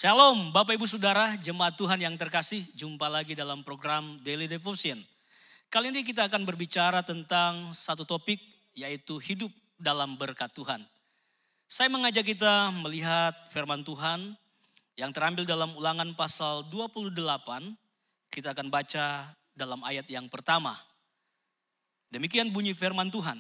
Shalom Bapak Ibu Saudara, jemaat Tuhan yang terkasih, jumpa lagi dalam program Daily Devotion. Kali ini kita akan berbicara tentang satu topik, yaitu hidup dalam berkat Tuhan. Saya mengajak kita melihat firman Tuhan yang terambil dalam Ulangan pasal 28. Kita akan baca dalam ayat yang pertama. Demikian bunyi firman Tuhan.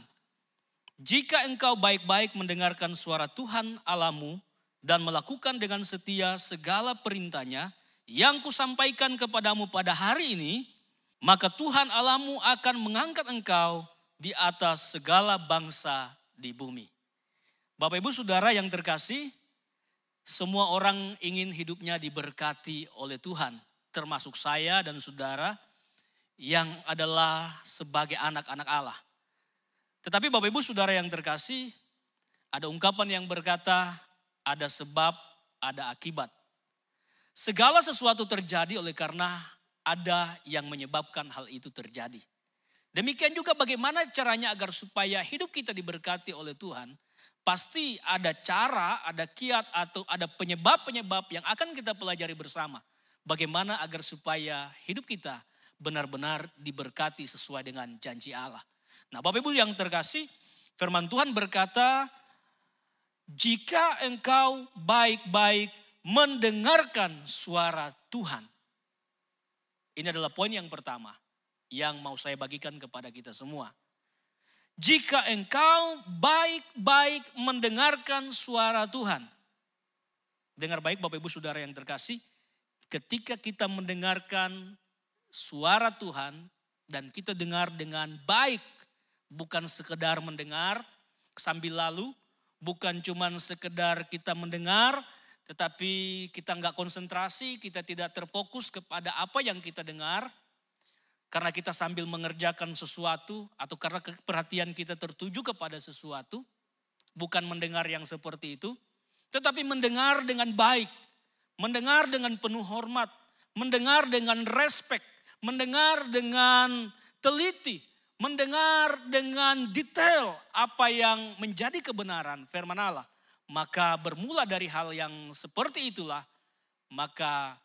Jika engkau baik-baik mendengarkan suara Tuhan Allahmu dan melakukan dengan setia segala perintahnya yang kusampaikan kepadamu pada hari ini, maka Tuhan Allahmu akan mengangkat engkau di atas segala bangsa di bumi. Bapak Ibu Saudara yang terkasih, semua orang ingin hidupnya diberkati oleh Tuhan, termasuk saya dan saudara yang adalah sebagai anak-anak Allah. Tetapi Bapak Ibu Saudara yang terkasih, ada ungkapan yang berkata, ada sebab, ada akibat. Segala sesuatu terjadi oleh karena ada yang menyebabkan hal itu terjadi. Demikian juga bagaimana caranya agar supaya hidup kita diberkati oleh Tuhan. Pasti ada cara, ada kiat atau ada penyebab-penyebab yang akan kita pelajari bersama. Bagaimana agar supaya hidup kita benar-benar diberkati sesuai dengan janji Allah. Nah Bapak Ibu yang terkasih, firman Tuhan berkata, jika engkau baik-baik mendengarkan suara Tuhan. Ini adalah poin yang pertama yang mau saya bagikan kepada kita semua. Jika engkau baik-baik mendengarkan suara Tuhan. Dengar baik Bapak Ibu Saudara yang terkasih. Ketika kita mendengarkan suara Tuhan dan kita dengar dengan baik. Bukan sekedar mendengar sambil lalu. Bukan cuma sekedar kita mendengar, tetapi kita nggak konsentrasi, kita tidak terfokus kepada apa yang kita dengar. Karena kita sambil mengerjakan sesuatu atau karena perhatian kita tertuju kepada sesuatu. Bukan mendengar yang seperti itu, tetapi mendengar dengan baik. Mendengar dengan penuh hormat, mendengar dengan respek, mendengar dengan teliti. Mendengar dengan detail apa yang menjadi kebenaran firman Allah. Maka bermula dari hal yang seperti itulah, maka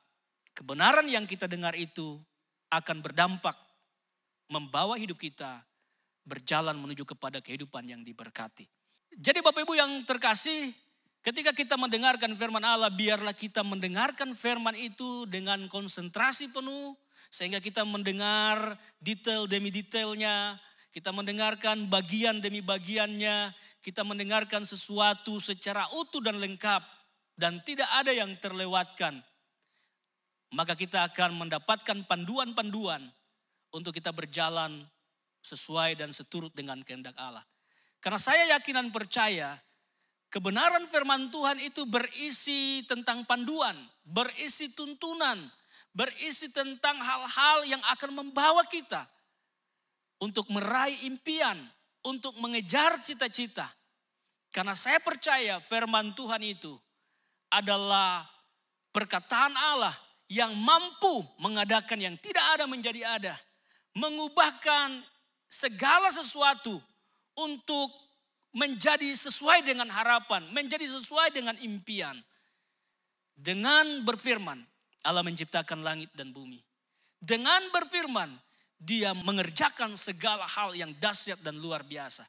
kebenaran yang kita dengar itu akan berdampak membawa hidup kita berjalan menuju kepada kehidupan yang diberkati. Jadi Bapak Ibu yang terkasih, ketika kita mendengarkan firman Allah, biarlah kita mendengarkan firman itu dengan konsentrasi penuh. Sehingga kita mendengar detail demi detailnya, kita mendengarkan bagian demi bagiannya, kita mendengarkan sesuatu secara utuh dan lengkap dan tidak ada yang terlewatkan. Maka kita akan mendapatkan panduan-panduan untuk kita berjalan sesuai dan seturut dengan kehendak Allah. Karena saya yakin dan percaya kebenaran firman Tuhan itu berisi tentang panduan, berisi tuntunan, berisi tentang hal-hal yang akan membawa kita untuk meraih impian, untuk mengejar cita-cita. Karena saya percaya firman Tuhan itu adalah perkataan Allah yang mampu mengadakan yang tidak ada menjadi ada. Mengubahkan segala sesuatu untuk menjadi sesuai dengan harapan, menjadi sesuai dengan impian. Dengan berfirman, Allah menciptakan langit dan bumi. Dengan berfirman, dia mengerjakan segala hal yang dahsyat dan luar biasa.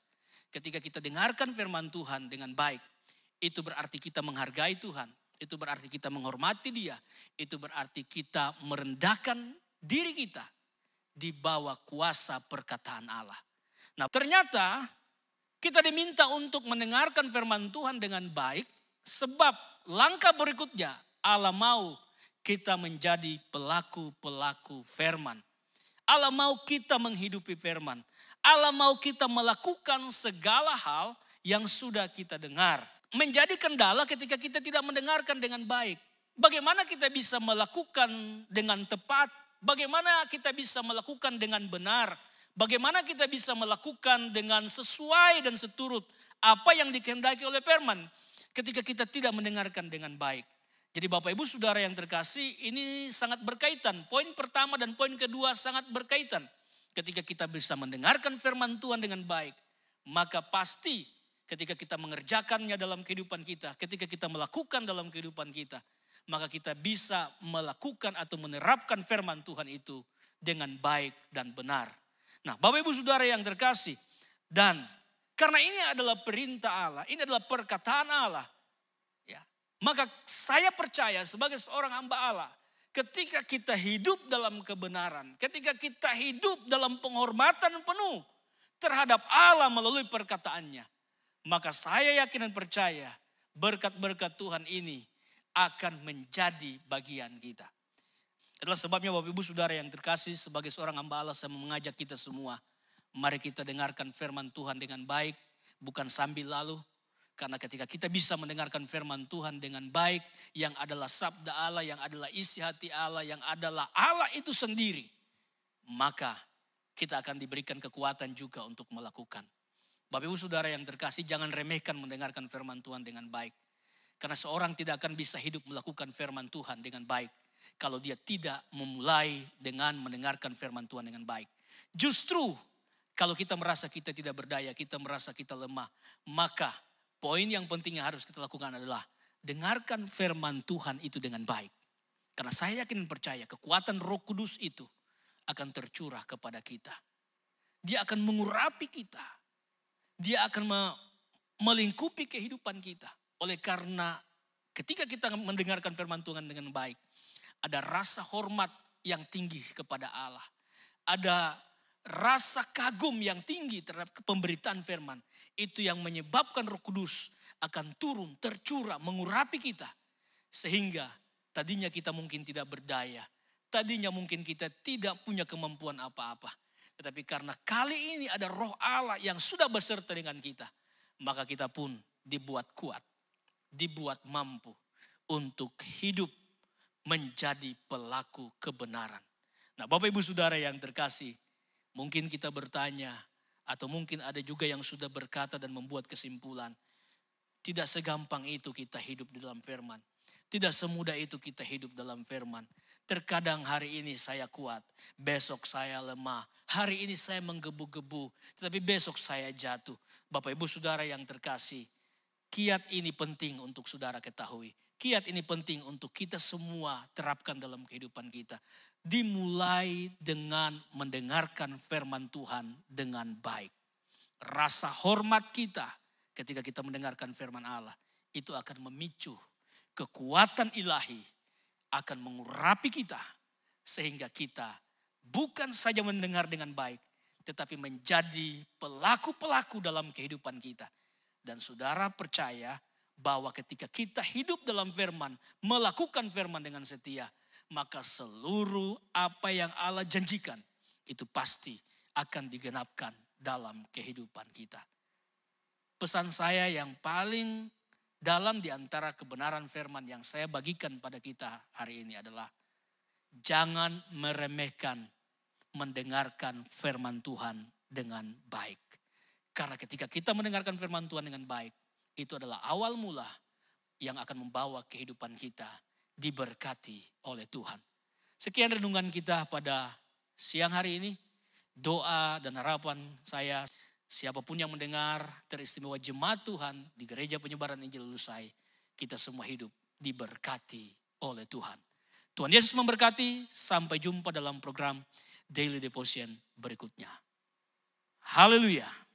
Ketika kita dengarkan firman Tuhan dengan baik, itu berarti kita menghargai Tuhan. Itu berarti kita menghormati dia. Itu berarti kita merendahkan diri kita di bawah kuasa perkataan Allah. Nah ternyata kita diminta untuk mendengarkan firman Tuhan dengan baik. Sebab langkah berikutnya Allah mau kita menjadi pelaku-pelaku firman. Allah mau kita menghidupi firman. Allah mau kita melakukan segala hal yang sudah kita dengar. Menjadi kendala ketika kita tidak mendengarkan dengan baik. Bagaimana kita bisa melakukan dengan tepat? Bagaimana kita bisa melakukan dengan benar? Bagaimana kita bisa melakukan dengan sesuai dan seturut apa yang dikehendaki oleh firman? Ketika kita tidak mendengarkan dengan baik. Jadi Bapak Ibu Saudara yang terkasih, ini sangat berkaitan. Poin pertama dan poin kedua sangat berkaitan. Ketika kita bisa mendengarkan firman Tuhan dengan baik, maka pasti ketika kita mengerjakannya dalam kehidupan kita, ketika kita melakukan dalam kehidupan kita, maka kita bisa melakukan atau menerapkan firman Tuhan itu dengan baik dan benar. Nah, Bapak Ibu Saudara yang terkasih, dan karena ini adalah perintah Allah, ini adalah perkataan Allah, ya, maka saya percaya sebagai seorang hamba Allah, ketika kita hidup dalam kebenaran, ketika kita hidup dalam penghormatan penuh terhadap Allah melalui perkataannya, maka saya yakin dan percaya berkat-berkat Tuhan ini akan menjadi bagian kita. Itulah sebabnya Bapak Ibu Saudara yang terkasih, sebagai seorang hamba Allah saya mengajak kita semua, mari kita dengarkan firman Tuhan dengan baik, bukan sambil lalu. Karena ketika kita bisa mendengarkan firman Tuhan dengan baik, yang adalah sabda Allah, yang adalah isi hati Allah, yang adalah Allah itu sendiri, maka kita akan diberikan kekuatan juga untuk melakukan. Bapak Ibu Saudara yang terkasih, jangan remehkan mendengarkan firman Tuhan dengan baik. Karena seorang tidak akan bisa hidup melakukan firman Tuhan dengan baik kalau dia tidak memulai dengan mendengarkan firman Tuhan dengan baik. Justru kalau kita merasa kita tidak berdaya, kita merasa kita lemah, maka poin yang penting yang harus kita lakukan adalah dengarkan firman Tuhan itu dengan baik. Karena saya yakin dan percaya kekuatan Roh Kudus itu akan tercurah kepada kita. Dia akan mengurapi kita. Dia akan melingkupi kehidupan kita. Oleh karena ketika kita mendengarkan firman Tuhan dengan baik, ada rasa hormat yang tinggi kepada Allah. Ada rasa kagum yang tinggi terhadap pemberitaan firman. Itu yang menyebabkan Roh Kudus akan turun, tercurah, mengurapi kita. Sehingga tadinya kita mungkin tidak berdaya. Tadinya mungkin kita tidak punya kemampuan apa-apa. Tetapi karena kali ini ada Roh Allah yang sudah beserta dengan kita, maka kita pun dibuat kuat, dibuat mampu untuk hidup menjadi pelaku kebenaran. Nah, Bapak Ibu Saudara yang terkasih, mungkin kita bertanya, atau mungkin ada juga yang sudah berkata dan membuat kesimpulan, tidak segampang itu kita hidup di dalam firman. Tidak semudah itu kita hidup dalam firman. Terkadang hari ini saya kuat, besok saya lemah. Hari ini saya menggebu-gebu, tetapi besok saya jatuh. Bapak Ibu Saudara yang terkasih, kiat ini penting untuk saudara ketahui. Kiat ini penting untuk kita semua terapkan dalam kehidupan kita. Dimulai dengan mendengarkan firman Tuhan dengan baik. Rasa hormat kita ketika kita mendengarkan firman Allah, itu akan memicu kekuatan ilahi, akan mengurapi kita. Sehingga kita bukan saja mendengar dengan baik, tetapi menjadi pelaku-pelaku dalam kehidupan kita. Dan saudara percaya bahwa ketika kita hidup dalam firman, melakukan firman dengan setia, maka seluruh apa yang Allah janjikan itu pasti akan digenapkan dalam kehidupan kita. Pesan saya yang paling dalam di antara kebenaran firman yang saya bagikan pada kita hari ini adalah jangan meremehkan mendengarkan firman Tuhan dengan baik. Karena ketika kita mendengarkan firman Tuhan dengan baik, itu adalah awal mula yang akan membawa kehidupan kita diberkati oleh Tuhan. Sekian renungan kita pada siang hari ini. Doa dan harapan saya, siapapun yang mendengar, teristimewa jemaat Tuhan di Gereja Penyebaran Injil Lusai, kita semua hidup diberkati oleh Tuhan. Tuhan Yesus memberkati. Sampai jumpa dalam program Daily Devotion berikutnya. Haleluya.